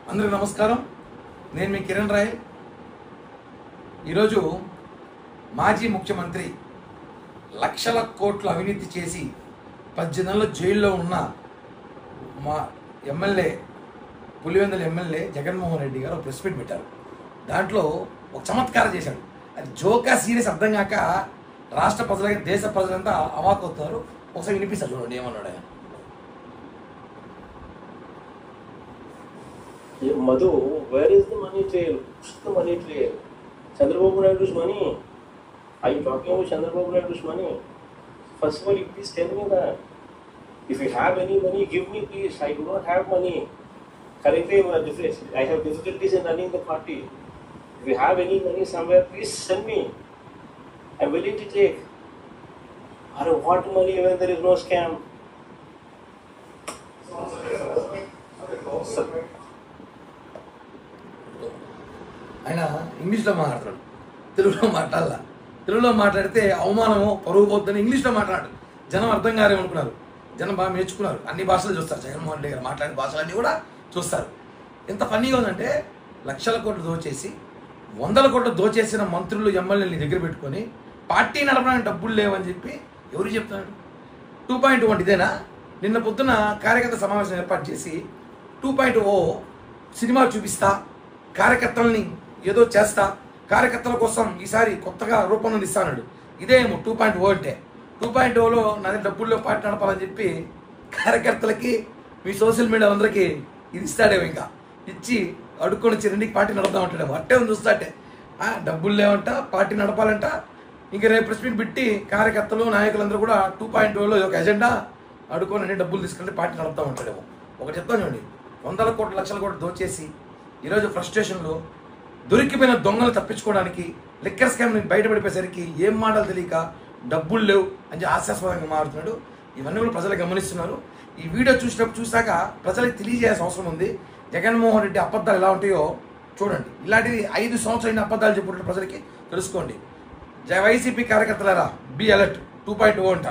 అందరికీ నమస్కారం. నేను మీ కిరణ్ రాయ్. ఈరోజు మాజీ ముఖ్యమంత్రి లక్షల కోట్ల అవినీతి చేసి 18 నెలలు జైల్లో ఉన్న మా ఎమ్మెల్యే పులివెందుల ఎమ్మెల్యే జగన్మోహన్ రెడ్డి గారు ప్రెస్ మీట్ పెట్టారు. దాంట్లో ఒక చమత్కారం చేశాడు. అది జోకా సీరియస్ అర్థం కాక రాష్ట్ర ప్రజలకి దేశ ప్రజలంతా అవాకవుతున్నారు. ఒకసారి వినిపిస్తారు, చూడండి ఏమన్నాడు ఆయన. Madhu, where is the money trail? What's the money trail? Chandrababu Naidu's money. Are you talking about Chandrababu Naidu's money? First of all, you please tell me that. If you have any money, give me please. I do not have money. Currently, I have difficulties in running the party. If you have any money somewhere, please send me. I'm willing to take. Or what money when there is no scam? ఆయన ఇంగ్లీష్లో మాట్లాడతాడు, తెలుగులో మాట్లాడాల. తెలుగులో మాట్లాడితే అవమానమో పరువు పోతుందని ఇంగ్లీష్లో మాట్లాడు. జనం అర్థం కారేమనుకున్నారు. జనం బాగా నేర్చుకున్నారు. అన్ని భాషలు చూస్తారు. జగన్మోహన్ రెడ్డి గారు మాట్లాడే భాషలన్నీ కూడా చూస్తారు. ఎంత ఫన్నీగా ఉందంటే, లక్షల కోట్లు దోచేసి 100 కోట్లు దోచేసిన మంత్రులు ఎమ్మెల్యేని దగ్గర పెట్టుకొని పార్టీ నడపడానికి డబ్బులు లేవని చెప్పి ఎవరు చెప్తున్నాడు? 2.1 ఇదేనా? నిన్న పొద్దున కార్యకర్త సమావేశం ఏర్పాటు చేసి 2.0 సినిమా చూపిస్తా, కార్యకర్తల్ని ఏదో చేస్తా, కార్యకర్తల కోసం ఈసారి కొత్తగా రూపంలో ఇస్తాడు. ఇదేమో 2.0 అంటే. 2.0లో నా డబ్బుల్లో పార్టీ నడపాలని చెప్పి కార్యకర్తలకి మీ సోషల్ మీడియా అందరికీ ఇది ఇస్తాడేమో. ఇంకా ఇచ్చి అడుక్కొని వచ్చి రెండుకి పార్టీ నడుపుతా ఉంటాడేమో. అట్టే ఉంది చూస్తాటే. డబ్బులు లేవంట, పార్టీ నడపాలంట. ఇంకా రేపు ప్రెస్ మీట్ పెట్టి కార్యకర్తలు నాయకులందరూ కూడా 2.0లో ఒక ఎజెండా అడుక్కొని అన్ని డబ్బులు తీసుకుంటే పార్టీ నడుపుతూ ఉంటాడేమో. ఒకటి చెప్తాను చూడండి, 100 కోట్లు లక్షల కోట్లు దోచేసి ఈరోజు ఫ్రస్ట్రేషన్లో దొరికిపోయిన దొంగలు తప్పించుకోవడానికి లిక్కర్ స్కామ్ బయటపడిపోయేసరికి ఏం మాటలు తెలియక డబ్బులు లేవు అని హాస్యాస్పదంగా మారుతున్నాడు. ఇవన్నీ కూడా ప్రజలు గమనిస్తున్నారు. ఈ వీడియో చూసాక ప్రజలకు తెలియజేయాల్సిన అవసరం ఉంది. జగన్మోహన్ రెడ్డి అబద్ధాలు ఎలా ఉంటాయో చూడండి. ఇలాంటివి 5 సంవత్సరాలు అబద్ధాలు చెప్పుకుంటున్న ప్రజలకి తెలుసుకోండి. YCP కార్యకర్తలారా, be alert. 2.0 అంట.